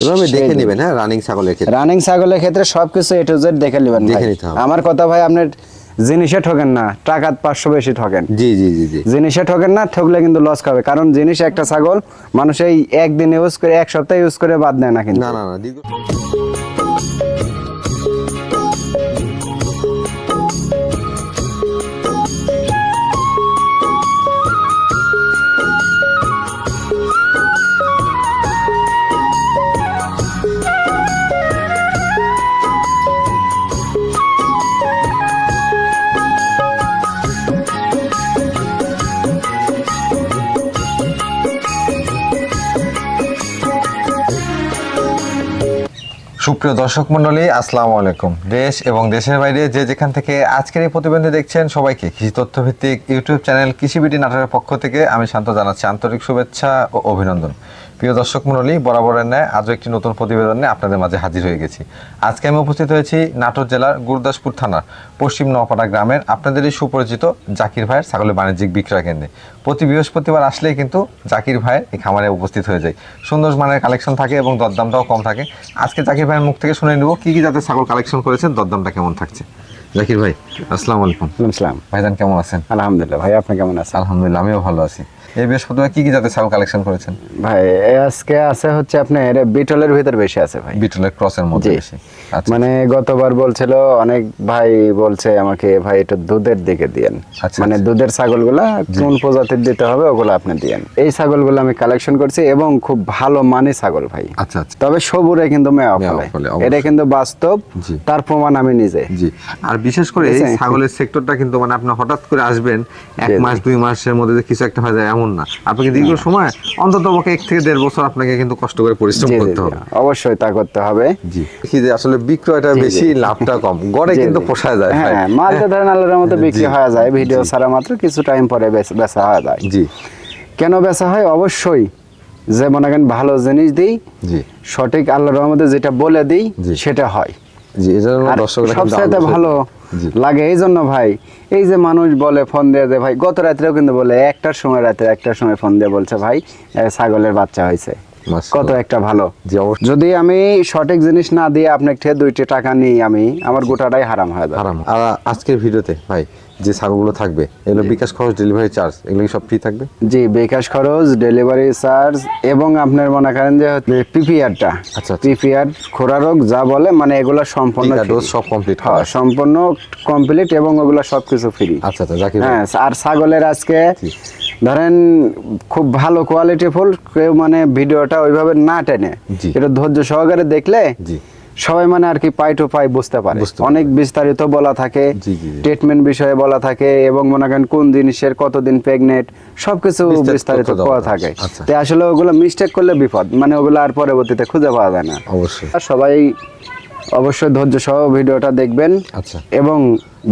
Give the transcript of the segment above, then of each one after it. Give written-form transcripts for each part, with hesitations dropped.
এভাবে দেখে নেবেন। হ্যাঁ, রানিং ছাগলের ক্ষেত্রে সবকিছু এ টু জেড দেখে নেবেন ভাই। আমার কথা ভাই, আপনার জিনিসে ঠকেন না, টাকা 500 বেশি ঠকেন। জি জি জি জি, জিনিসে ঠকেন না, ঠকলে কিন্তু লস খাবে। কারণ জিনিস একটা ছাগল মানুষ এই একদিন ইউজ করে, এক সপ্তাহ ইউজ করে বাদ দেয় না কিন্তু। না না না, সুপ্রিয় দর্শক মণ্ডলী, আসসালামু আলাইকুম। দেশ এবং দেশের বাইরে যে যেখান থেকে আজকের এই প্রতিবেদন দেখছেন, সবাইকে কৃষি তথ্যভিত্তিক ইউটিউব চ্যানেল কৃষি বিডি নাটোরের পক্ষ থেকে আমি শান্ত জানাচ্ছি আন্তরিক শুভেচ্ছা ও অভিনন্দন। প্রিয় দর্শক মণ্ডলী, বরাবরের ন্যায় আজও একটি নতুন প্রতিবেদনে আপনাদের মাঝে হাজির হয়ে গেছি। আজকে আমি উপস্থিত হয়েছি নাটোর জেলার গুরুদাসপুর থানার পশ্চিম নওপাড়া গ্রামের আপনাদেরই সুপরিচিত জাকির ভাইয়ের ছাগলের বাণিজ্যিক বিক্রয় কেন্দ্রে। প্রতি বৃহস্পতিবার আসলেই কিন্তু জাকির ভাইয়ের এই খামারে উপস্থিত হয়ে যায়। সুন্দর মানের কালেকশন থাকে এবং দরদামটাও কম থাকে। আজকে জাকির ভাইয়ের মুখ থেকে শুনে নেব কি কি জাতের ছাগল কালেকশন করেছেন, দরদামটা কেমন থাকছে। জাকির ভাই, আসসালামু আলাইকুম। আসসালাম ভাইজান, কেমন আছেন? আলহামদুলিল্লাহ ভাই, আপনি কেমন আছেন? আলহামদুলিল্লাহ, আমিও ভালো আছি। এই বৃহস্পতিবার কি কি জাতের ছাগল কালেকশন করেছেন ভাই? আজকে আছে হচ্ছে আপনার বিটলের ভিতর বেশি আছে ভাই, বিটলের ক্রসের মধ্যে বেশি। আচ্ছা, মানে গতবার বলছিল অনেক ভাই, বলছে আমাকে ভাই একটু দুধের দিকে দিয়েন, মানে দুধের ছাগলগুলা কোন প্রজাতির দিতে হবে ওগুলো আপনি দিয়েন। এই ছাগলগুলো আমি কালেকশন করছি এবং খুব ভালো মানের ছাগল ভাই। আচ্ছা আচ্ছা, তবে সবুরে কিন্তু মেয়া ফলে, এটা কিন্তু বাস্তব, তার প্রমাণ আমি নিজে। জি, আর বিশেষ করে এই ছাগলের সেক্টরটা কিন্তু মানে আপনি হঠাৎ করে আসবেন 1 মাস 2 মাসের মধ্যে যে কিছু একটা হয়ে যায় এমন না। আপনাকে দীর্ঘ সময়, অন্তত 1 থেকে 1.5 বছর আপনাকে কিন্তু কষ্ট করে পরিশ্রম করতে হবে। অবশ্যই তা করতে হবে। জি, কি যে আসলে বিক্রয়টা বেশি, লাভটা কম, গড়ে কিন্তু পোষায় যায়। হ্যাঁ, মালটা ধরেন আল্লাহর মতো বিক্রি হয়ে যায়, ভিডিও ছাড়া মাত্র কিছু টাইম পরে বেচা হয়ে যায়। জি, কেন বেচা হয়? অবশ্যই যে মনে করেন ভালো জিনিস দিই, জি সঠিক আল্লাহর রহমতে যেটা বলে দিই সেটা হয়। জি, এজন্য দর্শকরা সবচেয়ে ভালো লাগে। এই জন্য ভাই, এই যে মানুষ বলে ফোন দিয়ে যে ভাই, গত রাত্রেও কিন্তু বলে 1টার সময়, রাতে 1টার সময় ফোন দিয়ে বলছে ভাই ছাগলের বাচ্চা হয়েছে। কত একটা ভালো। যদি আমি সঠিক জিনিস না দিয়ে আপনাকে 2টা টাকা নিই, আমার গোটাটাই হারাম হয়ে যায়। আর আজকের ভিডিওতে ভাই যে ছাগলগুলো থাকবে, এগুলো বিকাশ খরচ, ডেলিভারি চার্জ, এগুলো সব ফ্রি থাকবে? জি, বিকাশ খরচ, ডেলিভারি চার্জ এবং আপনার মনে করেন যে পিপিআরটা, আচ্ছা পিপিআর, খোরা রোগ যা বলে, মানে এগুলো সম্পূর্ণ সব কমপ্লিট, সম্পূর্ণ কমপ্লিট এবং ওগুলো সবকিছু ফ্রি। আচ্ছা আচ্ছা, জাকির হ্যাঁ। আর ছাগলের আজকে ধরেন খুব ভালো কোয়ালিটি ফুল, কেউ মানে ভিডিওটা ওইভাবে না টেনে এটা ধৈর্য সহকারে দেখলে সবাই মানে আর কি পাই টু পাই বুঝতে পারে। অনেক বিস্তারিত বলা থাকে, ট্রিটমেন্ট বিষয়ে বলা থাকে এবং মনে করেন কোন জিনিসের কতদিন প্রেগনেন্ট, সবকিছু বিস্তারিত বলা থাকে। তো আসলে ওগুলো মিস্টেক করলে বিপদ, মানে ওগুলো আর পরবর্তীতে খুঁজে পাওয়া যায় না। অবশ্যই সবাই অবশ্যই ধৈর্য সহ ভিডিওটা দেখবেন এবং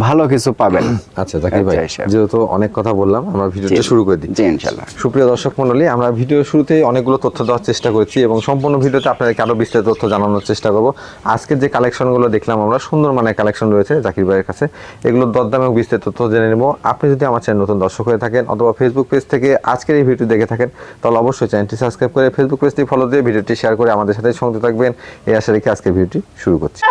ভালো কিছু পাবেন। আচ্ছা জাকির ভাই, যেহেতু অনেক কথা বললাম, আমরা ভিডিওটা শুরু করে দিই। জি ইনশাআল্লাহ। সুপ্রিয় দর্শক মণ্ডলী, আমরা ভিডিও শুরুতেই অনেকগুলো তথ্য দেওয়ার চেষ্টা করেছি এবং সম্পূর্ণ ভিডিওতে আপনাদেরকে আরো বিস্তারিত তথ্য জানানোর চেষ্টা করব। আজকের যে কালেকশনগুলো দেখলাম আমরা, সুন্দর মানের কালেকশন রয়েছে জাকির ভাইয়ের কাছে, এগুলোর দরদাম এবং বিস্তারিত তথ্য জেনে নেব। আপনি যদি আমার চ্যানেল নতুন দর্শক হয়ে থাকেন অথবা ফেসবুক পেজ থেকে আজকের এই ভিডিও দেখে থাকেন, তাহলে অবশ্যই চ্যানেলটি সাবস্ক্রাইব করে ফেসবুক পেজটি ফলো দিয়ে ভিডিওটি শেয়ার করে আমাদের সাথে সঙ্গে থাকবেন। এই আশা রেখে আজকের ভিডিওটি শুরু করছি।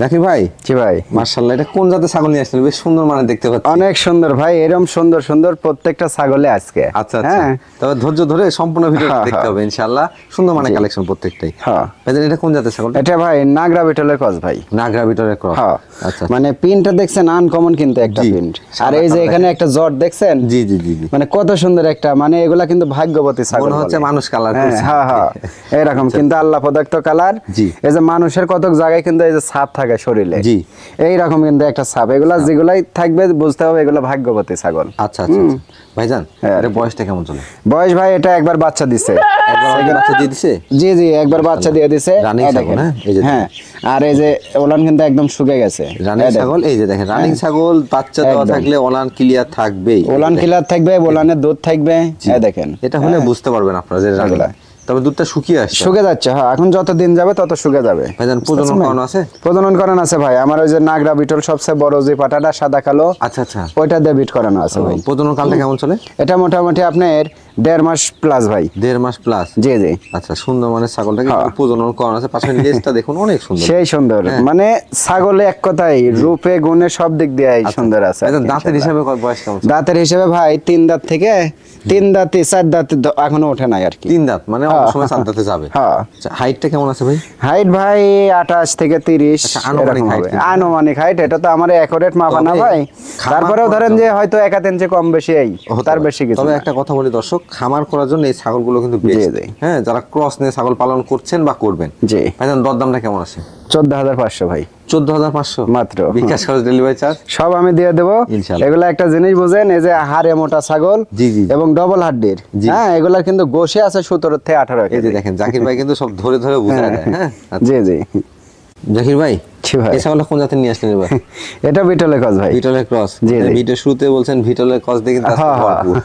জাকির ভাই, জি ভাই, মাশাআল্লাহ, এটা কোন জাতের ছাগল নিয়ে আসলেন? বেশ সুন্দর মানে দেখতে পাচ্ছি। অনেক সুন্দর ভাই, এরকম সুন্দর সুন্দর প্রত্যেকটা ছাগলে আজকে। আচ্ছা আচ্ছা, তবে ধৈর্য ধরে সম্পূর্ণ ভিডিও দেখতে হবে ইনশাআল্লাহ। সুন্দর মানে কালেকশন প্রত্যেকটাই। হ্যাঁ, এটা কোন জাতের ছাগল? এটা ভাই নাগরা বিটলের ক্রস ভাই। নাগরা বিটলের ক্রস। হ্যাঁ, আচ্ছা, মানে পিনটা দেখছেন আনকমন কিন্তু একটা পিন। আর এই যে এখানে একটা জট দেখছেন? জি জি জি, মানে কত সুন্দর একটা, মানে এগুলা কিন্তু ভাগ্যবতী ছাগল, মনে হচ্ছে মানুষ কালার করছে। হ্যাঁ হ্যাঁ, এরকম কিন্তু আল্লাহ প্রদত্ত কালার। এই যে মানুষের কত জায়গায় কিন্তু এই যে ছাপ থাকে শরীরে, জি এইরকম কিন্তু একটা ছাপ। এগুলা যেগুলাই থাকবে বুঝতে হবে এগুলো ভাগ্যবতী ছাগল। আচ্ছা আচ্ছা ভাইজান, এর বয়সটা কেমন চলে? বয়স ভাই এটা একবার বাচ্চা দিছে। একবার বাচ্চা দিয়ে দিছে? জি জি, একবার বাচ্চা দিয়ে দিছে। রানিং ছাগল, হ্যাঁ, আর এই যে ওলান কিন্তু একদম শুকিয়ে গেছে। রানিং ছাগল, এই যে দেখেন রানিং ছাগল, বাচ্চা দেওয়া থাকলে ওলান ক্লিয়ার থাকবে, ওলান ক্লিয়ার থাকবে, ওলানের দুধ থাকবে। এই দেখেন, এটা হলে বুঝতে পারবেন আপনারা যে রানিং। তবে দুধটা শুকিয়ে আসছে, শুকিয়ে যাচ্ছে। হ্যাঁ, এখন যত দিন যাবে তত শুকিয়ে যাবে। ভাইজান প্রজনন করানো আছে? প্রজনন করানো আছে ভাই, আমার ওই যে নাগরা বিটল সবচেয়ে বড় যে পাটাটা সাদা কালো, আচ্ছা আচ্ছা, ওইটা দিয়ে বিট করানো আছে ভাই। প্রজনন কালটা কেমন চলে? এটা মোটামুটি আপনার 1.5 মাস প্লাস ভাই। 1.5 মাস প্লাস। জি জি। আচ্ছা, সুন্দর মানে ছাগলটাকে প্রজনন করানো আছে, পাশে লেজটা দেখুন অনেক সুন্দর, সেই সুন্দর, মানে ছাগলে এক কথাই রূপে গুণে সব দিক দিয়ে সুন্দর আছে। দাঁতের হিসাবে বয়স কেমন? দাঁতের হিসাবে ভাই 3 দাঁত থেকে 3 দাঁতে 4 দাঁতে এখনো ওঠে নাই আর কি। 3 দাঁত মানে অনেক সময় 4 দাঁতে যাবে। হ্যাঁ। আচ্ছা, হাইটটা কেমন আছে ভাই? হাইট ভাই 28 থেকে 30 আনুমানিক হাইট। এটা তো আমার একুরেট মাপা না ভাই, তারপরেও ধরেন যে হয়তো 1 ইঞ্চি কম বেশি, এই তার বেশি কিছু। তবে একটা কথা বলি দর্শক, খামার করার জন্য এই ছাগলগুলো কিন্তু বেস্ট। হ্যাঁ, যারা ক্রস নিয়ে ছাগল পালন করছেন বা করবেন, জি ভাইজান দরদামটা কেমন আছে? 14,500 ভাই। 14,500 মাত্র। বিকাশ খরচ, ডেলিভারি চার্জ সব আমি দিয়ে দেবো ইনশাআল্লাহ। এগুলা একটা জিনিস বুঝেন, এই যে হাড়ে মোটা ছাগল জি জি এবং ডবল হাড্ডির, হ্যাঁ এগুলা কিন্তু গোশে আছে 17 থেকে 18 এই যে দেখেন জাকির ভাই কিন্তু সব ধরে ধরে বুঝায় দেয়। হ্যাঁ জি জি। জাকির ভাই, ভাই এই ছাগলটা কোন জাতের নিয়ে আসলেন এবার? এটা বিটলের ক্রস ভাই। বিটলের ক্রস। জি জি। ভিডিও শুরুতে বলছেন বিটলের ক্রস দেখে ভরপুর।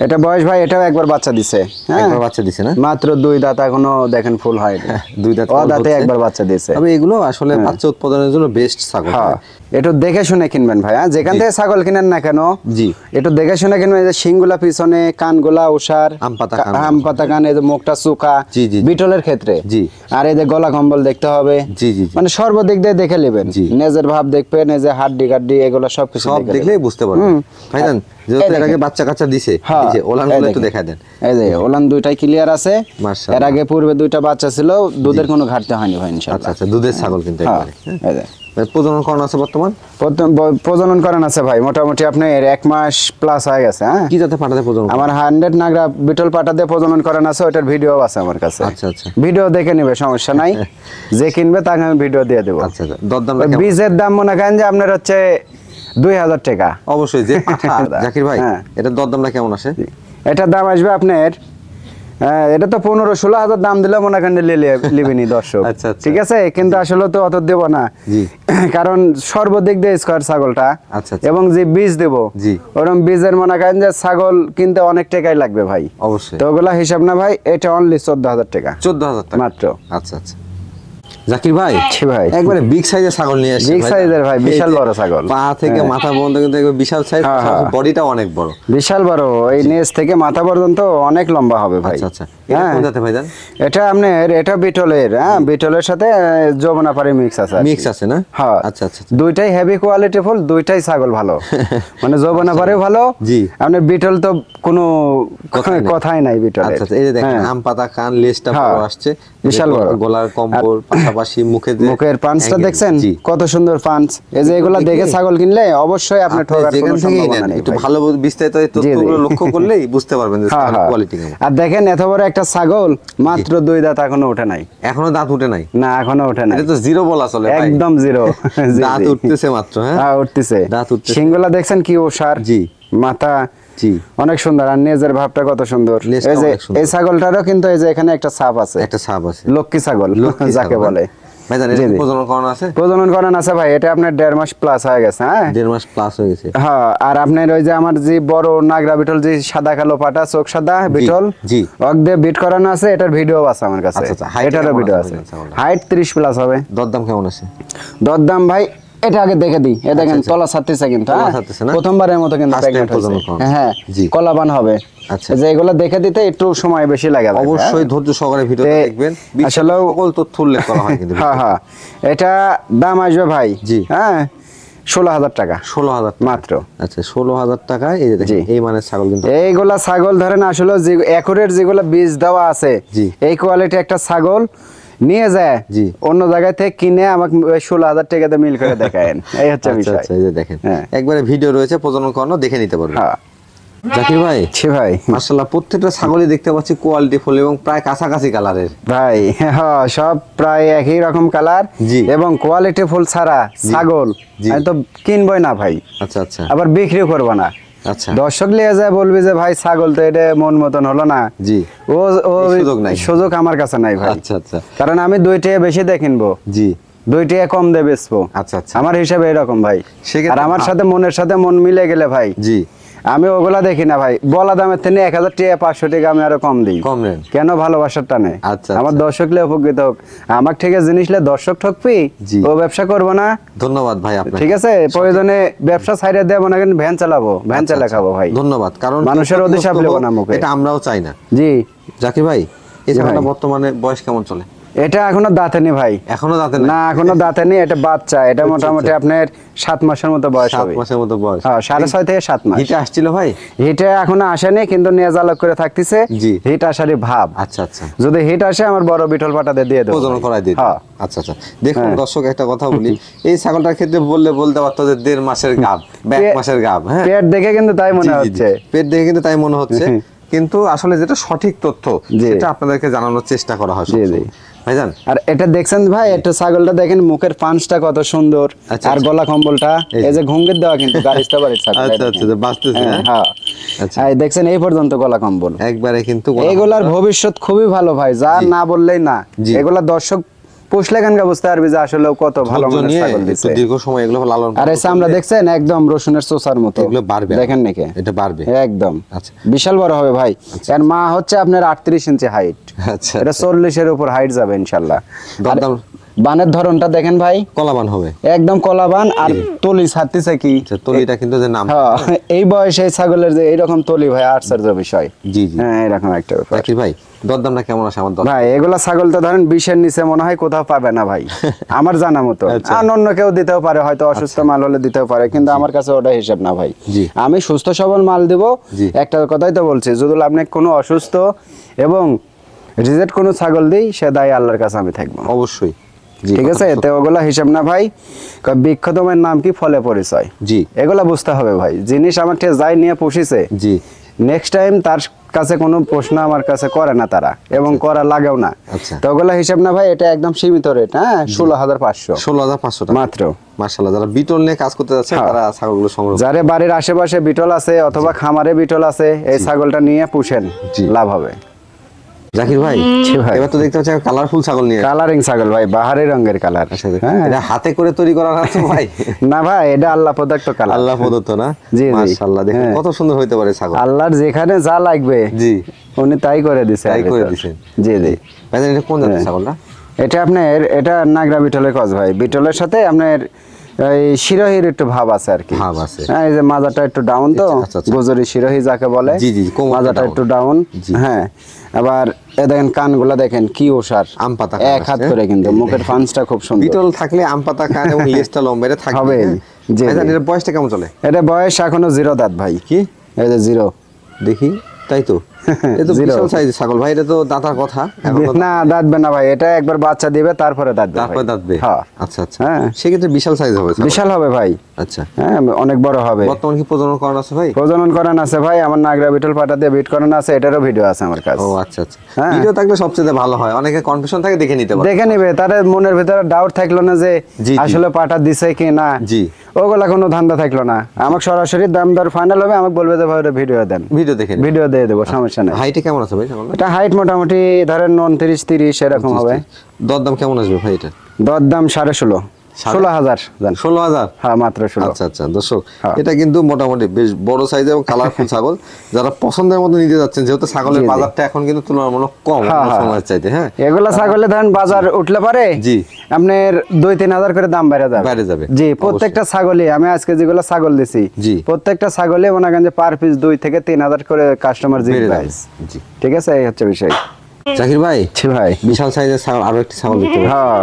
এটা বয়স ভাই, এটাও একবার বাচ্চা দিছে। হ্যাঁ একবার বাচ্চা দিছে না? মাত্র 2 দাঁত, এখনো দেখেন ফুল হয়নি। 2 দাঁত। ও দাঁতে একবার বাচ্চা দিছে। তবে এগুলো আসলে বাচ্চা উৎপাদনের জন্য বেস্ট ছাগল। হ্যাঁ, একটু দেখে শুনে কিনবেন ভাই। হ্যাঁ, যেখান থেকে ছাগল কিনেন না কেন, জি একটু দেখে শুনে কিনবেন। যে শিংগুলা পিছনে, কানগুলা ওষার, আম পাতা কান, এই যে মুখটা চোখা, জি জি বিটলের ক্ষেত্রে। জি। আর এই যে গলা কম্বল দেখতে হবে। জি জি। মানে সর্বদিক দিয়ে দেখে নেবেন। নেজের ভাব দেখবেন, এই যে হাড্ডি গাড্ডি এগুলো সবকিছু সব দেখলেই বুঝতে পারবেন। ভাইজান যেহেতু এর আগে বাচ্চা কাচ্চা দিছে, এই যে ওলানগুলো একটু দেখায় দেন। এই যে ওলান দুইটাই ক্লিয়ার আছে। মাশাআল্লাহ। এর আগে পূর্বে 2টা বাচ্চা ছিল, দুধের কোনো ঘাটতি হয়নি ভাই ইনশাআল্লাহ। আচ্ছা আচ্ছা, দুধের ছাগল কিন্তু একবারে। এই যে প্রজনন করানো আছে বর্তমান? প্রজনন করান আছে ভাই, মোটামুটি আপনার 1 মাস প্লাস হয়ে গেছে। হ্যাঁ, কি জাতের পাঠাতে প্রজনন? আমার 100 নাগরা বিটল পাটা দিয়ে প্রজনন করান আছে, ওটার ভিডিও আছে আমার কাছে। আচ্ছা আচ্ছা, ভিডিও দেখে নিবে, সমস্যা নাই। যে কিনবে তাকে আমি ভিডিও দিয়ে দেবো। আচ্ছা আচ্ছা। দরদাম বীজের দাম মনে করেন যে আপনার হচ্ছে 2,000 টাকা। অবশ্যই যে পাঠা জাকির ভাই, এটা দরদামটা কেমন আসে? এটার দাম আসবে আপনার, এটা তো 15-16 হাজার দাম দিলে মনে করেন লিবিনি দর্শক। আচ্ছা আচ্ছা। ঠিক আছে, কিন্তু আসলে তো অত দেব না, কারণ সর্বদিক দিয়ে স্কয়ার ছাগলটা। আচ্ছা। এবং যে বীজ দেব, ওরকম বীজের মনে করেন যে ছাগল কিনতে অনেক টাকাই লাগবে ভাই। অবশ্যই। তো ওগুলা হিসাব না ভাই, এটা অনলি 14,000 টাকা। 14,000 টাকা মাত্র। আচ্ছা আচ্ছা। জাকির ভাই, ভাই একবারে বিগ সাইজের ছাগল নিয়ে আসছে। বিগ সাইজের ভাই, বিশাল বড় ছাগল। পা থেকে মাথা পর্যন্ত কিন্তু একবার বিশাল সাইজ, বডিটা অনেক বড়। বিশাল বড়, এই নেজ থেকে মাথা পর্যন্ত অনেক লম্বা হবে ভাই। আচ্ছা আচ্ছা। এটা কোন জাতের ভাইজান? এটা আপনার, এটা বিটলের। হ্যাঁ, বিটলের সাথে যমুনাপাড়ি মিক্স আছে। মিক্স আছে না? হ্যাঁ। আচ্ছা আচ্ছা। দুইটাই হেভি কোয়ালিটি ফুল, দুইটাই ছাগল ভালো। মানে যমুনাপাড়িও ভালো। জি। আপনার বিটল তো কোনো কথাই নাই বিটলের। আচ্ছা আচ্ছা। এই যে দেখেন আম পাতা কান, লেজটা বড় আসছে, বিশাল বড়। গলার কম্বল, পাশাপাশি মুখের পাঞ্চটা দেখছেন কত সুন্দর পাঞ্চ। এই যে এগুলা দেখে ছাগল কিনলে অবশ্যই আপনি ঠকার কোনো সম্ভাবনা নেই। একটু ভালো বিস্তারিত তথ্যগুলো লক্ষ্য করলেই বুঝতে পারবেন যে কোয়ালিটি কেমন। আর দেখেন এত বড় একটা ছাগল, মাত্র 2 দাঁত এখনো ওঠে নাই। এখনো দাঁত উঠে নাই? না, এখনো ওঠে নাই। এটা তো জিরো বলা চলে ভাই, একদম জিরো। দাঁত উঠতেছে মাত্র। হ্যাঁ, উঠতেছে। দাঁত উঠতেছে। সিংগুলা দেখছেন কি ওসার। জি। মাথা জি অনেক সুন্দর, আর নেজের ভাবটা কত সুন্দর। এই যে এই ছাগলটারও কিন্তু এই যে এখানে একটা ছাপ আছে, লক্ষ্মী ছাগল যাকে বলে। প্রজনন করান আছে ভাই, এটা আপনার 1.5 মাস প্লাস হয়ে গেছে। হ্যাঁ, 1.5 মাস প্লাস হয়ে গেছে। হ্যাঁ, আর আপনার ওই যে আমার যে বড় নাগরা বিটল, যে সাদা কালো পাটা, চোখ সাদা বিটল, অগদে বিট করানো আছে, এটার ভিডিও আছে আমার কাছে। এটারও ভিডিও আছে। হাইট 30 প্লাস হবে। দরদাম কেমন আছে? দরদাম ভাই এটা আগে দেখে দিই। এ দেখেন তলা ছাড়তেছে কিন্তু। প্রথমবারের মতো কিন্তু প্রেগন্যান্ট হয়েছে। হ্যাঁ, কলাবান হবে। আচ্ছা, যে এগুলো দেখে দিতে একটু সময় বেশি লাগে। অবশ্যই ধৈর্য সহকারে ভিডিওটা দেখবেন, আসলে সকল তথ্য উল্লেখ করা হয় কিন্তু। হ্যাঁ হ্যাঁ, এটা দাম আসবে ভাই। জি। হ্যাঁ, 16,000 টাকা। 16,000 মাত্র। আচ্ছা, 16,000 টাকায় এই দেখেন এই মানের ছাগল কিন্তু। এইগুলা ছাগল ধরেন আসলে যে একুরেট যেগুলো বীজ দেওয়া আছে, এই কোয়ালিটি একটা ছাগল নিয়ে যায় অন্য জায়গা থেকে কিনে আমাকে 16,000 টাকাতে মিল করে দেখায়েন। এই হচ্ছে বিষয়। আচ্ছা, এই যে দেখেন একবারে ভিডিও রয়েছে, প্রজনন করানো দেখে নিতে পারবেন। হ্যাঁ জাকির ভাই, ভাই মাশাআল্লাহ প্রত্যেকটা ছাগলই দেখতে পাচ্ছি কোয়ালিটি ফুল এবং প্রায় কাছাকাছি কালারের ভাই। হ্যাঁ, সব প্রায় একই রকম কালার এবং কোয়ালিটি ফুল ছাড়া ছাগল আমি তো কিনবই না ভাই। আচ্ছা আচ্ছা। আবার বিক্রিও করবো না। আচ্ছা, দর্শক লিয়ে যায় বলবি যে ভাই ছাগল তো এটা মন মতন হলো না। জি, ও সুযোগ আমার কাছে নাই ভাই। আচ্ছা আচ্ছা। কারণ আমি 2 টাকা বেশি দিয়ে কিনবো। জি, 2 টাকা কম দিয়ে বেচবো। আচ্ছা আচ্ছা। আমার হিসাবে এরকম ভাই। আর আমার সাথে মনের সাথে মন মিলে গেলে ভাই, জি, আমি ওগুলা দেখি না ভাই, বলা দামের থেকে 1000 টাকা 500 টাকা আমি আরো কম দিই। কম নেন কেন? ভালোবাসার টানে। আচ্ছা, আমার দর্শকলে উপকৃত হোক। আমার থেকে জিনিসলে দর্শক ঠকবি, জি। ও ব্যবসা করব না। ধন্যবাদ ভাই আপনাকে। ঠিক আছে, প্রয়োজনে ব্যবসা ছাইড়ে দেব না, কিন্তু ভ্যান চালাবো, ভ্যান চালা খাবো ভাই। ধন্যবাদ, কারণ মানুষের অধিশাপ নেব না মুখে, এটা আমরাও চাই না। জি জাকির ভাই, এই জি ভাই। ছাগলটা বর্তমানে বয়স কেমন চলে? এটা এখনো দাঁতেনি ভাই, এখনো দাঁতে না এখনো দাঁতেনি। এটা বাচ্চা, এটা মোটামুটি আপনার 7 মাসের মতো বয়স 7 হবে। মাসের মতো বয়স। হ্যাঁ, 6.5 থেকে 7 মাস। হিটে আসছিল ভাই? হিটে এখনো আসেনি, কিন্তু নেজালক করে থাকতেছে। জি। হিট আসারই ভাব। আচ্ছা আচ্ছা, যদি হিট আসে আমার বড় বিটল পাটাতে দিয়ে দেবো, প্রজনন করাই দিই। হ্যাঁ। আচ্ছা আচ্ছা, দেখুন হ্যাঁ। দর্শক একটা কথা বলি, এই ছাগলটার ক্ষেত্রে বলতে পারতো যে 1.5 মাসের গাব, 1 মাসের গাব। হ্যাঁ, পেট দেখে কিন্তু তাই মনে জি, জি, জি। হচ্ছে। পেট দেখে কিন্তু তাই মনে হচ্ছে, কিন্তু আসলে যেটা সঠিক তথ্য জি। সেটা আপনাদেরকে জানানোর চেষ্টা করা হয় জি, জি। সবসময়। ভাইজান, আর এটা দেখছেন ভাই, এটা ছাগলটা দেখেন, মুখের পাঁচটা কত সুন্দর, আচ্ছা, আর আচ্ছা। গলা কম্বলটা এই যে ঘুঙ্গির দেওয়া, কিন্তু গাড়িস্তা বাড়ির ছাগল। আচ্ছা আচ্ছা, বাঁচতেছে। হ্যাঁ, হ্যাঁ। আচ্ছা, এই দেখছেন এই পর্যন্ত গলা কম্বল। একবারে কিন্তু এগুলার ভবিষ্যৎ খুবই ভালো ভাই, যা জি। না বললেই না। জি। এগুলা দর্শক পুষলে কেনকা বুঝতে পারবি যে আসলে কত ভালো ধৈর্য মানের নিয়ে ছাগল একটু দিছে। দীর্ঘ সময় এগুলো লালন আর এই পালন চামড়া করলে দেখছেন একদম রসুনের চোষার মতো। এগুলো বাড়বে। দেখেন নাকি? এটা বাড়বে একদম আচ্ছা বিশাল বড় হবে ভাই। এর মা হচ্ছে আপনার 38 ইঞ্চি হাইট, আচ্ছা, এটা 40-এর উপর হাইট যাবে ইনশাল্লাহ। আর দরদাম বানের ধরনটা দেখেন ভাই, কলাবান হবে একদম কলাবান। আর তলি ছাড়তেছে কি, আচ্ছা, তলিটা কিন্তু যে নাম। হ্যাঁ, এই বয়সে এই ছাগলের যে এইরকম তলি ভাই, আশ্চর্য বিষয়। জি জি, হ্যাঁ, এরকম একটা ব্যাপার জাকির ভাই, দরদামটা কেমন আছে আমার দর? ভাই। এগুলা ছাগল তো ধরেন 20-এর নিচে মনে হয় কোথাও পাবে না ভাই, আমার জানা মতো। আচ্ছা। আর অন্য কেউ দিতেও পারে, হয়তো অসুস্থ মাল হলে দিতেও পারে, কিন্তু আমার কাছে ওটা হিসাব না ভাই। জি। আমি সুস্থ সবল মাল দিব। জি। একটা কথাই তো বলছি, যদি আপনি কোনো অসুস্থ এবং রিজেক্ট কোনো ছাগল দিই, সে দায়ী আল্লাহর কাছে আমি থাকবো। অবশ্যই। জি, ঠিক আছে, এতে ওগুলা হিসাব না ভাই। বিক্ষতমের নাম কি, ফলে পরিচয়। জি এগুলা বুঝতে হবে ভাই। জিনিস আমার থেকে যাই নিয়ে পুষিছে, জি, নেক্সট টাইম তার কাছে কোনো প্রশ্ন আমার কাছে করে না তারা, এবং করা লাগেও না। আচ্ছা। তো ওগুলা হিসাব না ভাই, এটা একদম সীমিত রেট। হ্যাঁ, 16,500 16,500 টাকা মাত্র। মাশাআল্লাহ, যারা বিটল নিয়ে কাজ করতে যাচ্ছে হ্যাঁ। তারা ছাগলগুলো সংগ্রহ করুন। যারে বাড়ির আশেপাশে বিটল আছে অথবা খামারে বিটল আছে, এই ছাগলটা নিয়ে পুষেন, জি। লাভ হবে। জাকির ভাই, জি ভাই। এবার তো দেখতে পাচ্ছি কালারফুল ছাগল নিয়ে। কালারিং ছাগল ভাই, বাহারি রঙের কালার। আচ্ছা, হ্যাঁ। এটা হাতে করে তৈরি করা আছে ভাই? না ভাই, এটা আল্লাহ প্রদত্ত কালার। আল্লাহ প্রদত্ত না? জি, জি। মাশাআল্লাহ, দেখুন হ্যাঁ। কত সুন্দর হইতে পারে ছাগল। আল্লাহর যেখানে যা লাগবে জি, উনি তাই করে দিছে। তাই করে দিছেন। জি জি। ভাইজান, এটা কোন জাতের হ্যাঁ। ছাগলটা? এটা আপনার, এটা নাগরা বিটলের কস ভাই। বিটলের সাথে আপনার এই শিরোহির একটু ভাব আছে আর কি। ভাব আছে। হ্যাঁ, এই যে মাজাটা একটু ডাউন তো, আচ্ছা, আচ্ছা। গোজরি শিরোহি যাকে বলে। জি, জি, কোমরটা মাজাটা down। একটু ডাউন। জি। হ্যাঁ, আবার এ দেখেন কানগুলা দেখেন কি ওসার, আম পাতা এক হাত করে, কিন্তু মুখের ফান্সটা খুব সুন্দর। বিটল থাকলে আম পাতা কান এবং লেজটা লম্বা, এটা থাকবে। হবে। হ্যাঁ। জি, ভাইজান, জি। এর বয়সটা কেমন চলে? এটা বয়স এখনো 0 দাঁত ভাই। কি এই যে 0। দেখি, তাই তো? এ তো Zero। বিশাল সাইজের ছাগল ভাই, এটা তো দাঁতার কথা। এখন তো না, দাঁতবে না ভাই, এটা একবার বাচ্চা দিবে তারপরে দাঁতবে ভাই। তারপরে দাঁতবে। হ্যাঁ, আচ্ছা আচ্ছা, হ্যাঁ। সেক্ষেত্রে বিশাল সাইজ হবে ছাগল। বিশাল হবে ভাই। আচ্ছা, হ্যাঁ, অনেক বড় হবে। বর্তমান কি প্রজনন করানো আছে ভাই? প্রজনন করান আছে ভাই, আমার নাগরা বিটল পাটা দিয়ে বিট করানো আছে, এটারও ভিডিও আছে আমার কাছে। ও আচ্ছা আচ্ছা, হ্যাঁ। ভিডিও থাকলে সবচেয়ে ভালো হয়, অনেকে কনফিউশন থাকে, দেখে নিতে পারে। দেখে নিবে, তাদের মনের ভিতরে ডাউট থাকলো না যে জি, জি। আসলে পাটা দিছে কি না। জি। ওগুলা কোনো ধান্দা থাকলো না। আমাকে সরাসরি দাম দর ফাইনাল হবে, আমাকে বলবে যে ভাই ওটা ভিডিও দেন, ভিডিও দেখে নিন। ভিডিও দিয়ে দেবো, সমস্যা নেই। হাইটে কেমন আছে ভাই ছাগলটা? এটা হাইট মোটামুটি ধরেন 29-30 এরকম হবে। দরদাম কেমন আসবে ভাই এটা? দর দাম 16,500, 16,000 জান। 16,000? হ্যাঁ, মাত্র 16। আচ্ছা আচ্ছা, দর্শক, হ্যাঁ। এটা কিন্তু মোটামুটি বেশ বড় সাইজ এবং কালারফুল ছাগল। যারা পছন্দের মতো নিতে যাচ্ছেন, যেহেতু ছাগলের জি, জি। বাজারটা এখন কিন্তু তুলনামূলক কম হ্যাঁ, অন্য হ্যাঁ। সময়ের চাইতে। হ্যাঁ, এগুলা ছাগলে ধরেন বাজার উঠলে পারে জি। আপনার 2-3 করে দাম বাইরে যাবে। বাইরে যাবে, জি, প্রত্যেকটা ছাগলই, আমি আজকে যেগুলো ছাগল দিছি, জি। প্রত্যেকটা ছাগলে মনে করেন যে পার পিস 2-3 কাস্টমার কাস্টমার বেড়ে জিত যাবে। প্রাইস। জি। ঠিক আছে, এই হচ্ছে বিষয়। জাকির ভাই, জি ভাই। বিশাল সাইজের ছাগল, আরো একটি ছাগল দেখতে পাচ্ছি। হ্যাঁ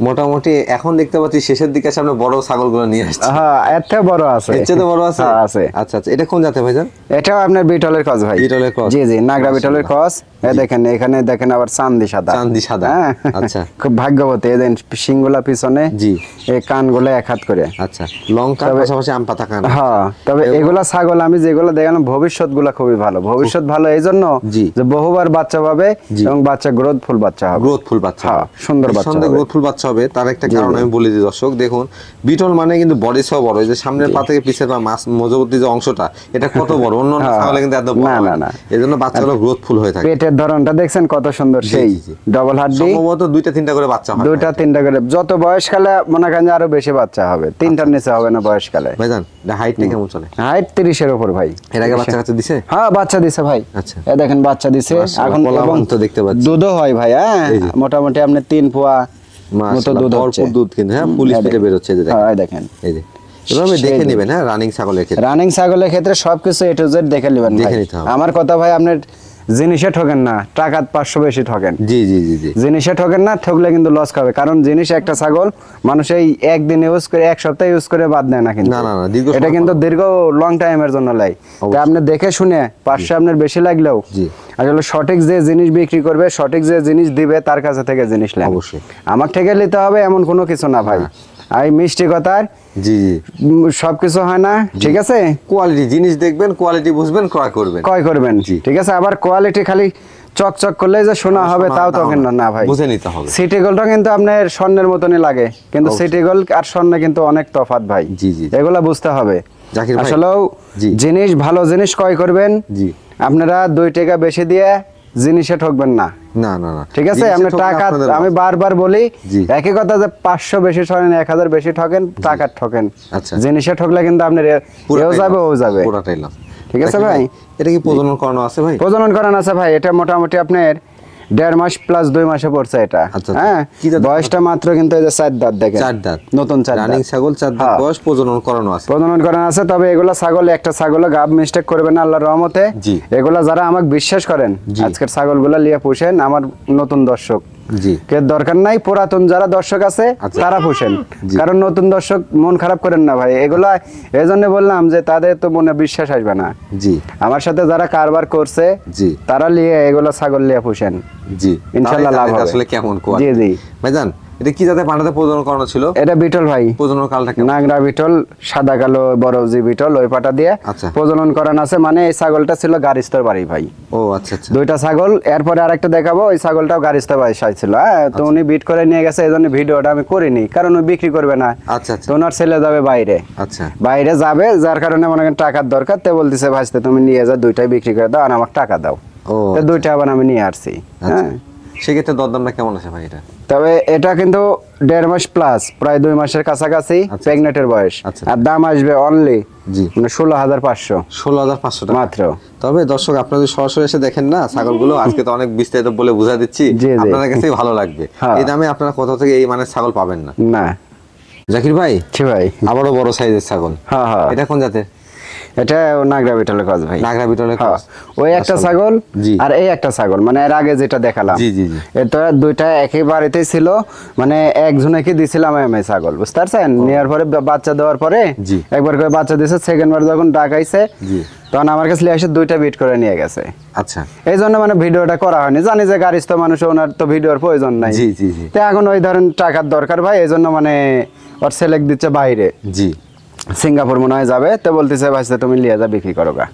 মোটামুটি এখন দেখতে পাচ্ছি শেষের দিকে সামনে বড় ছাগলগুলো নিয়ে আসছে। হ্যাঁ, এর থেকে বড় আছে। এর চেয়ে তো বড় আছে? হ্যাঁ, আছে। আচ্ছা আচ্ছা, এটা কোন জাতের ভাইজান? এটাও আপনার বিটলের ক্রস ভাই। বিটলের ক্রস? জি জি, নাগরা বিটলের ক্রস। দেখেন এখানে দেখেন আবার চান্দি সাদা। চান্দি সাদা। হ্যাঁ। আচ্ছা। খুব ভাগ্যবতী। এই দেখেন সিংগুলা পিছনে, জি। এই কানগুলো 1 হাত করে। আচ্ছা, লঙ্কার পাশাপাশি আম পাতা কান। হ্যাঁ, তবে এগুলা ছাগল আমি যেগুলো দেখালাম ভবিষ্যৎ গুলা খুবই ভালো। ভবিষ্যৎ ভালো এই জন্য জি। যে বহুবার বাচ্চা পাবে জি। এবং বাচ্চা গ্রোথফুল বাচ্চা হবে। গ্রোথফুল বাচ্চা হ্যাঁ, হবে। সুন্দর বাচ্চা নিঃসন্দেহে হবে। গ্রোথফুল বাচ্চা বাচ্চা হবে তার একটা কারণ আমি বলে দিই দর্শক, দেখুন বিটল মানে কিন্তু বডি সহ বড়, এই যে সামনের পা থেকে পিছের পা মজবুতি যে অংশটা এটা কত বড়, অন্য ছাগলে কিন্তু এত বড় না, এজন্য বাচ্চাগুলো গ্রোথফুল হয়ে থাকে। পেটের ধরনটা দেখছেন কত সুন্দর, সেই ডাবল হাড্ডি, সম্ভবত 2-3টা করে বাচ্চা হয়, 2-3টা করে। যত বয়সকালে মনে করেন আরো বেশি বাচ্চা হবে, 3টার নিচে হবে না বয়সকালে। ভাইজান হাইটটা কেমন চলে? হাইট 30 এর উপর ভাই। এর আগে বাচ্চা কাচ্চা দিছে? হ্যাঁ বাচ্চা দিছে ভাই। আচ্ছা এই দেখেন বাচ্চা দিছে এখন, এবং তো দেখতে পাচ্ছি দুধও হয় ভাই। হ্যাঁ মোটামুটি আপনি 3 পোয়া মতো দুধ হচ্ছে, দুধ কিন্তু হ্যাঁ ফুল স্পিডে বের হচ্ছে। হ্যাঁ দেখেন, এই যে এভাবে দেখে নেবেন। হ্যাঁ রানিং ছাগলের ক্ষেত্রে, রানিং ছাগলের ক্ষেত্রে সবকিছু এ টু জেড দেখে নেবেন ভাই। আমার কথা ভাই, আপনার জিনিসে ঠকেন না, টাকা 500 বেশি ঠকেন। জি জি জি জি, জিনিসে ঠকেন না, ঠকলে কিন্তু লস খাবে। কারণ জিনিস একটা ছাগল মানুষ এই একদিন ইউজ করে, এক সপ্তাহ ইউজ করে বাদ দেয় না, কিন্তু না না না, এটা কিন্তু দীর্ঘ লং টাইমের জন্য লাই। তাই আপনি দেখে শুনে 500 আপনার বেশি লাগলেও আসলে সঠিক যে জিনিস বিক্রি করবে, সঠিক যে জিনিস দিবে তার কাছে থেকে জিনিস নেন। অবশ্যই আমার থেকে নিতে হবে এমন কোনো কিছু না ভাই। এই মিষ্টি কথার জি জি সবকিছু হয় না, ঠিক আছে? কোয়ালিটি জিনিস দেখবেন, কোয়ালিটি বুঝবেন, ক্রয় করবেন, ঠিক আছে? আবার কোয়ালিটি খালি চকচক করলে যে শোনা হবে তাও তো না ভাই, বুঝে নিতে হবে। সিটি গোল্ডটা কিন্তু আপনার স্বর্ণের মতনই লাগে, কিন্তু সিটি গোল্ড আর স্বর্ণ কিন্তু অনেক তফাৎ ভাই। জি জি, এগুলা বুঝতে হবে। জাকির ভাই আসলেও জিনিস, ভালো জিনিস ক্রয় করবেন। জি, আপনারা 2 টাকা বেশি দিয়ে জিনিসে ঠকবেন না। না না না, ঠিক আছে? আপনি টাকা, আমি বারবার বলি একই কথা, যে 500 বেশি ঠকেন, 1000 বেশি ঠকেন, টাকা ঠকেন। জিনিসে ঠকলে কিন্তু আপনার এও যাবে ও যাবে, পুরোটাই লাভ। ঠিক আছে ভাই? এটা কি প্রজনন করানো আছে ভাই? প্রজনন করানো আছে ভাই। এটা মোটামুটি আপনার 1.5 মাস প্লাস 2 মাসে পড়ছে এটা। হ্যাঁ বয়সটা মাত্র কিন্তু এই যে 4 দাঁত দেখেন, 4 দাঁত নতুন 4 দাঁত রানিং ছাগল, 4 দাঁত বয়স, প্রজনন করানো আছে। প্রজনন করানো আছে। তবে এগুলা ছাগল, একটা ছাগল গাব মিস্টেক করবে না আল্লাহর রহমতে। এগুলা যারা আমাকে বিশ্বাস করেন, আজকের ছাগলগুলা লিয়ে পুষেন, আমার নতুন দর্শক কে দরকার নাই, পুরাতন যারা দর্শক আছে তারা পুষেন। কারণ নতুন দর্শক মন খারাপ করেন না ভাই। এগুলা এজন্য বললাম যে তাদের তো মনে বিশ্বাস আসবে না। জি, আমার সাথে যারা কারবার করছে তারা লিয়ে এগুলা ছাগল লিয়ে পুষেন, জি ইনশাআল্লাহ লাভ হবে। আসলে কেমন কোয়ালিটি? জি জি ভাইজান, এটা কি জাতের পাঠাতে প্রজনন করানো ছিল? এটা বিটল ভাই। প্রজনন কালটা কেমন? নাগরা বিটল, সাদা কালো বড় জি বিটল, ওই পাটা দিয়ে প্রজনন করানো আছে। মানে এই ছাগলটা ছিল গারিস্তর বাড়ি ভাই। ও আচ্ছা আচ্ছা, 2টা ছাগল। এরপরে আরেকটা দেখাবো, ওই ছাগলটাও গারিস্তর বাড়ি ছিল। হ্যাঁ তো উনি বিট করে নিয়ে গেছে, এইজন্য ভিডিওটা আমি করিনি, কারণ উনি বিক্রি করবে না। আচ্ছা আচ্ছা, তো ওনার ছেলে যাবে বাইরে। আচ্ছা, বাইরে যাবে, যার কারণে মনে করেন টাকার দরকার। তো বলতেছে ভাইস্তে তুমি নিয়ে যাও, 2টাই বিক্রি করে দাও আর আমাকে টাকা দাও। ও, তো 2টা আবার আমি নিয়ে আসছি। হ্যাঁ সেক্ষেত্রে দরদামটা কেমন আছে ভাই এটা? তবে এটা কিন্তু 1.5 মাস প্লাস, প্রায় 2 মাসের কাছাকাছি প্রেগনেন্টের বয়স। আর দাম আসবে অনলি মানে 16,500। 16,500 টাকা মাত্র। তবে দর্শক আপনারা যদি সরাসরি এসে দেখেন না ছাগলগুলো, আজকে তো অনেক বিস্তারিত বলে বুঝা দিচ্ছি, আপনাদের কাছে ভালো লাগবে। এই দামে আপনারা কোথাও থেকে এই মানের ছাগল পাবেন না। না জাকির ভাই, জি ভাই, আবারও বড় সাইজের ছাগল। হ্যাঁ হ্যাঁ, এটা কোন জাতের? এটা নাগরা বিটলের কাজ ভাই। নাগরা বিটলের কাজ। ওই একটা ছাগল আর এই একটা ছাগল, মানে এর আগে যেটা দেখালাম, জি জি জি, এটা 2টা একই বাড়িতেই ছিল। মানে একজনকে দিছিলাম আমি ছাগল, বুঝতে পারছেন? নেওয়ার পরে বাচ্চা দেওয়ার পরে একবার করে বাচ্চা দিয়েছে, সেকেন্ড বার যখন ডাকাইছে তখন আমার কাছে এসে 2টা বিট করে নিয়ে গেছে। আচ্ছা, এই জন্য মানে ভিডিওটা করা হয়নি। জানি যে গাড়িস্থ মানুষ, ওনার তো ভিডিওর প্রয়োজন নাই। জি জি জি, তো এখন ওই ধরেন টাকার দরকার ভাই, এই জন্য মানে ওর সিলেক্ট দিচ্ছে বাইরে। জি, সিঙ্গাপুর মনে হয় যাবে। তো বলতেছে ভাইস্তে তুমি লিয়ে যা, বিক্রি করো গা।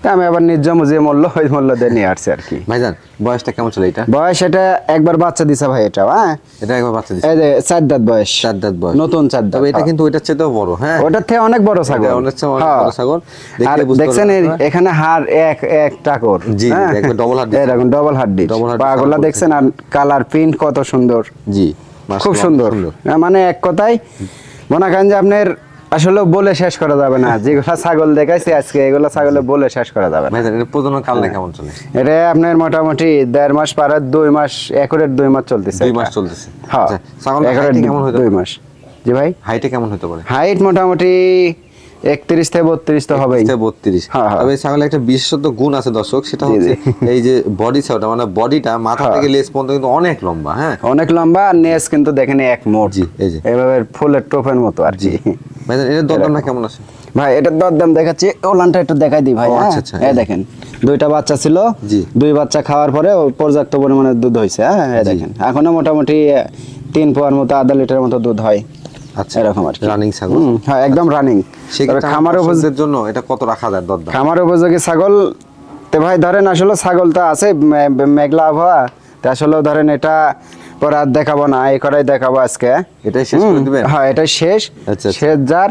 তো আমি আবার ন্যায্য যে মূল্য, ওই মূল্য দিয়ে নিয়ে আসছি আর কি। ভাইজান বয়সটা কেমন ছিল এটা? বয়স এটা একবার বাচ্চা দিছে ভাই। এটা হ্যাঁ, এটা একবার বাচ্চা দিছে। এই যে 4 দাঁত বয়স, 4 দাঁত বয়স, নতুন 4 দাঁত। তবে এটা কিন্তু ওইটার চেয়েও বড়। হ্যাঁ, ওটার থেকে অনেক বড় ছাগল, অনেক বড় ছাগল। দেখতে বুঝতে পারছেন এখানে হাড় একটা কর। জি, একবার ডবল হাড্ডি, এরকম ডবল হাড্ডি। পাগুলা দেখছেন, আর কালার প্রিন্ট কত সুন্দর। জি, খুব সুন্দর। মানে এক কথায় মনে করেন যে আপনার আসলে বলে শেষ করা যাবে না। যেগুলা ছাগল দেখাইছি আজকে, এগুলা ছাগলে বলে শেষ করা যাবে না। এটা প্রজনন কালটা কেমন চলে? এটা আপনার মোটামুটি 1.5 মাস পার, 2 মাস, একরের 2 মাস চলতেছে। 2 মাস চলতেছে। হ্যাঁ, ছাগল একরের কেমন হতে 2 মাস। জি ভাই, হাইটে কেমন হতে পারে? হাইট মোটামুটি 31 থেকে 32 তো হবেই। 32। তবে ছাগলের একটা বিশেষত্ব গুণ আছে দর্শক, সেটা হচ্ছে এই যে বডি সাইজটা, মানে বডিটা মাথা থেকে লেজ পর্যন্ত কিন্তু অনেক লম্বা। হ্যাঁ, অনেক লম্বা। আর নেস কিন্তু দেখেন এক মোট, জি এই যে এভাবে ফুলের টোপের মতো আর কি। ভাই এর দরদামটা কেমন আছে? ভাই এটার দরদাম দেখাচ্ছি, ওলানটা একটু দেখাই দিই ভাই। আচ্ছা আচ্ছা, এই দেখেন 2টা বাচ্চা ছিল, 2 বাচ্চা খাওয়ার পরে পর্যাপ্ত পরিমাণে দুধ হয়েছে। হ্যাঁ, এই দেখেন এখনো মোটামুটি 3 পোয়ার মতো, আধা লিটারের মতো দুধ হয়। আচ্ছা, এরকম আর রানিং ছাগল। হ্যাঁ, একদম রানিং। খামার উপযোগীর জন্য এটা কত রাখা যায় দরদাম? খামার উপযোগী ছাগল তে ভাই ধরেন আসলে ছাগল তো আছে মেঘলা আবহাওয়া, তা আসলে ধরেন এটা পরে আর দেখাবো না, এই কটাই দেখাবো আজকে। এটাই শেষ করে দিবেন? হ্যাঁ এটাই শেষ। আচ্ছা। শেষ যার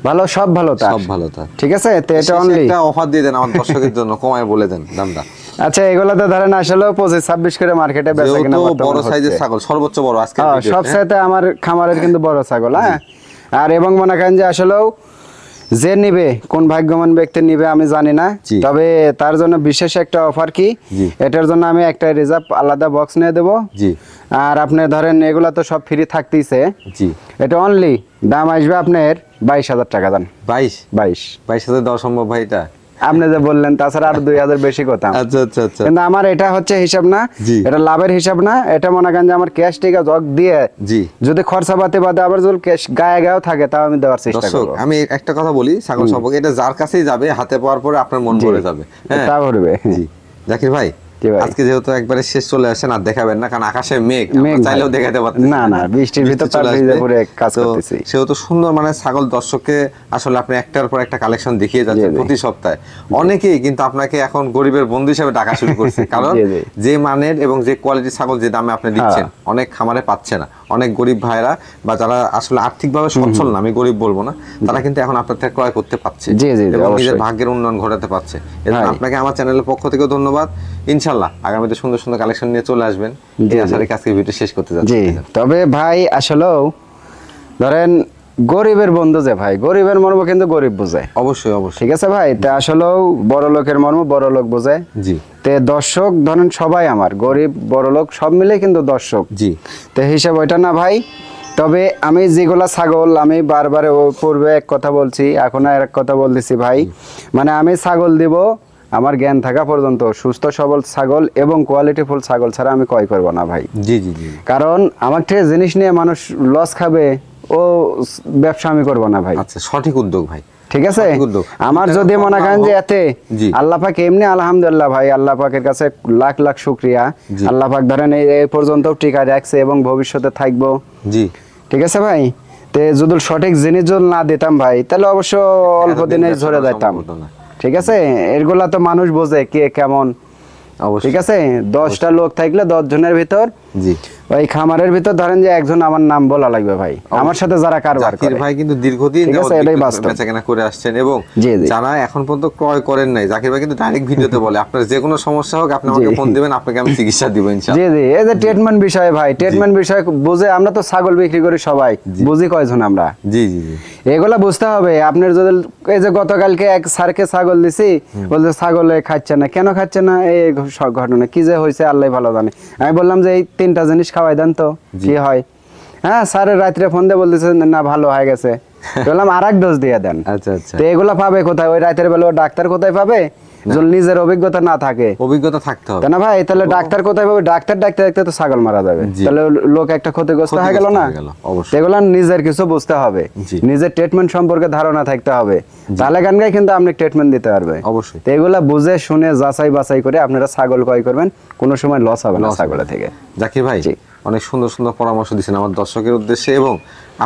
ভালো সব ভালো তার, সব ভালো তার। ঠিক আছে। তো এটা অনলি একটা অফার দিয়ে দেন আমার দর্শকের জন্য, কমায় বলে দেন দামটা। আচ্ছা এগুলাতে ধরেন আসলে 25-26 করে মার্কেটে বেচা কিনা যেহেতু বড় সাইজের ছাগল, সর্বোচ্চ বড় আজকে সব চাইতে আমার খামারের কিন্তু বড় ছাগল। হ্যাঁ আর এবং মনে করেন যে আসলেও যে নিবে, কোন ভাগ্যবান ব্যক্তি নিবে আমি জানি না, জি। তবে তার জন্য বিশেষ একটা অফার কি, জি। এটার জন্য আমি একটা রিজার্ভ আলাদা বক্স নিয়ে দেবো। জি। আর আপনি ধরেন এগুলা তো সব ফ্রি থাকতেইছে, জি। এটা অনলি দাম আসবে আপনার 22,000 টাকা দাম। 22,000 দেওয়া সম্ভব ভাই এটা? আপনি যে বললেন তাছাড়া আর 2,000 বেশি কথা। আচ্ছা আচ্ছা আচ্ছা। কিন্তু আমার এটা হচ্ছে হিসাব না, জি। এটা লাভের হিসাব না, এটা মনে করেন যে আমার ক্যাশ টিকা জগ দিয়ে জি। যদি খরচাপাতি বাদে আবার যদি ক্যাশ গায়ে থাকে তাও আমি দেওয়ার চেষ্টা দর্শক করব। আমি একটা কথা বলি ছাগল সম্পর্কে, এটা যার কাছেই যাবে হাতে পাওয়ার পরে আপনার মন ভরে যাবে। হ্যাঁ তা করবে। জি। জাকির ভাই জি ভাই। আজকে যেহেতু একবারে শেষ চলে আসেন, আর দেখাবেন না কারণ আকাশে মেঘ, আমরা মেঘ চাইলেও ভাই। দেখাতে পারতেছি না, না, বৃষ্টির ভিতর তার চলে ভিজে আসবে। পড়ে কাজ তো করতেছি। সেহেতু সুন্দর মানে ছাগল দর্শককে আসলে আপনি একটার পর একটা কালেকশন দেখিয়ে যাচ্ছেন জি, জি। প্রতি সপ্তাহে। অনেকেই কিন্তু আপনাকে এখন গরিবের বন্ধু হিসেবে ডাকা শুরু করছে, কারণ জি, জি। যে মানের এবং যে কোয়ালিটির ছাগল যে দামে আপনি দিচ্ছেন অনেক খামারে পাচ্ছে না। অনেক গরিব ভাইরা বা যারা আসলে আর্থিকভাবে সচ্ছল না, আমি গরিব বলবো না, তারা কিন্তু এখন আপনার থেকে ক্রয় করতে পারছে জি, জি, এবং নিজের অবশ্যই। ভাগ্যের উন্নয়ন ঘটাতে পারছে। এজন্য ভাই। আপনাকে আমার চ্যানেলের পক্ষ থেকে ধন্যবাদ। ইনশাআল্লাহ আগামীতে সুন্দর সুন্দর কালেকশন নিয়ে চলে আসবেন। জি, এই আশা রেখে আজকে ভিডিও শেষ করতে যাচ্ছি। জি, তবে ভাই আসলেও ধরেন গরিবের বন্ধু যে ভাই, গরিবের মর্ম কিন্তু গরিব বোঝে। অবশ্যই অবশ্যই। ঠিক আছে ভাই, তা আসলেও বড় লোকের মর্ম বড় লোক বোঝে। জি। তে দর্শক ধরেন সবাই আমার গরিব বড় লোক সব মিলে কিন্তু দর্শক। জি। তো হিসাব ওইটা না ভাই। তবে আমি যেগুলা ছাগল আমি বারবার পূর্বে এক কথা বলছি, এখন আর এক কথা বলতেছি ভাই, মানে আমি ছাগল দিব আমার জ্ঞান থাকা পর্যন্ত, সুস্থ সবল ছাগল এবং কোয়ালিটিফুল ছাগল ছাড়া আমি ক্রয় করবো না ভাই। জি জি জি। কারণ আমার থেকে জিনিস নিয়ে মানুষ লস খাবে ও ব্যবসা আমি করবো না ভাই। আচ্ছা, সঠিক উদ্যোগ ভাই। ঠিক আছে, সঠিক উদ্যোগ। আমার যদি মনে করেন যে এতে জি। আল্লাহ পাক এমনি আলহামদুলিল্লাহ ভাই, আল্লাহ পাকের কাছে লাখ লাখ শুকরিয়া। জি। আল্লাহ পাক ধরেন এই পর্যন্ত টিকা রাখছে এবং ভবিষ্যতে থাকবো। জি। ঠিক আছে ভাই, তে যদি সঠিক জিনিস যদি না দিতাম ভাই তাহলে অবশ্য অল্প দিনে ঝরে যেতাম। ঠিক আছে, এরগুলা তো মানুষ বোঝে কে কেমন। অবশ্যই। ঠিক আছে, 10টা লোক থাকলে 10 জনের ভিতর জি। ওই খামারের ভিতর ধরেন যে একজন আমার নাম বলা লাগবে ভাই, আমার সাথে যারা কারবার জাকির করে। ভাই কিন্তু দীর্ঘদিন ঠিক আছে, যাবত এটাই বাস্তব। বেচাকেনা করে আসছেন এবং জি, জি। যারা এখন পর্যন্ত ক্রয় করেন নাই, জাকির ভাই কিন্তু ডাইরেক্ট ভিডিওতে বলে আপনার যে কোনো সমস্যা হোক আপনি আমাকে জি। ফোন দিবেন, আপনাকে আমি চিকিৎসা দিব ইনশাআল্লাহ। জি জি, এই যে ট্রিটমেন্ট বিষয় ভাই, ট্রিটমেন্ট বিষয় বুঝে, আমরা তো ছাগল বিক্রি করি সবাই, বুঝি কয়জন আমরা। জি জি জি। এগুলা বুঝতে হবে। আপনার যদি এই যে গতকালকে এক স্যারকে ছাগল দিছি, বলতে ছাগলে খাচ্ছে না, কেন খাচ্ছে না, এই ঘটনা কি যে হয়েছে আল্লাহ ভালো জানে। আমি বললাম যে এই 3টা জিনিস খাওয়াই দেন তো কি হয়। হ্যাঁ স্যারের রাত্রে ফোন দিয়ে বলতেছে না ভালো হয়ে গেছে, বললাম আর এক ডোজ দিয়ে দেন। আচ্ছা আচ্ছা। তো এগুলা পাবে কোথায়, ওই রাতের বেলা ও ডাক্তার কোথায় পাবে যদি নিজের অভিজ্ঞতা না থাকে। অভিজ্ঞতা থাকতে হবে। তাই না ভাই, তাহলে ডাক্তার কোথায় পাবে, ডাক্তার ডাক্তার দেখতে তো ছাগল মারা যাবে, জি। তাহলে লোক একটা ক্ষতিগ্রস্ত হয়ে গেল না। অবশ্যই। এগুলা নিজের কিছু বুঝতে হবে, জি। নিজের ট্রিটমেন্ট সম্পর্কে ধারণা থাকতে হবে, তাহলে গানগাই কিন্তু আপনি ট্রিটমেন্ট দিতে পারবে। অবশ্যই। তো এগুলা বুঝে শুনে যাচাই বাছাই করে আপনারা ছাগল ক্রয় করবেন, কোনো সময় লস হবে না ছাগলের থেকে। জাকির ভাই জি। অনেক সুন্দর সুন্দর পরামর্শ দিচ্ছেন আমার দর্শকের উদ্দেশ্যে, এবং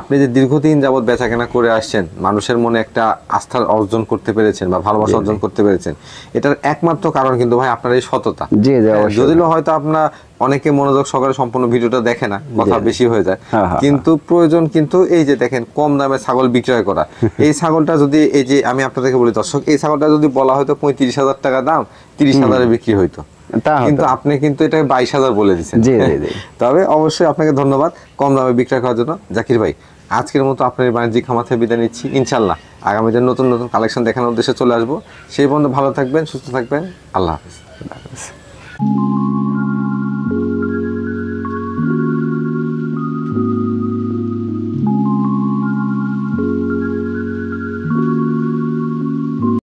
আপনি যে দীর্ঘদিন যাবত বেচাকেনা করে আসছেন, মানুষের মনে একটা আস্থা অর্জন করতে পেরেছেন বা ভালোবাসা অর্জন করতে পেরেছেন, এটার একমাত্র কারণ কিন্তু ভাই আপনার এই সততা। জি জি, অবশ্যই। যদিও হয়তো আপনার অনেকে মনোযোগ সহকারে সম্পূর্ণ ভিডিওটা দেখে না, কথা বেশি হয়ে যায়, হ্যাঁ, হ্যাঁ, কিন্তু প্রয়োজন কিন্তু এই যে দেখেন কম দামে ছাগল বিক্রয় করা। এই ছাগলটা যদি এই যে আমি আপনাদেরকে বলি দর্শক, এই ছাগলটা যদি বলা হয়তো 35,000 টাকা দাম, 30,000-এ বিক্রি হইতো, তা হতো। কিন্তু আপনি কিন্তু এটা 22,000 বলে দিচ্ছেন। জি, জি, জি। তবে অবশ্যই আপনাকে ধন্যবাদ কম দামে বিক্রয় করার জন্য। জাকির ভাই আজকের মতো আপনার এই বাণিজ্যিক খামার থেকে বিদায় নিচ্ছি। ইনশাল্লাহ আগামীতে নতুন নতুন কালেকশন দেখানোর উদ্দেশ্যে চলে আসবো। সেই পর্যন্ত ভালো থাকবেন, সুস্থ থাকবেন। আল্লাহ হাফেজ।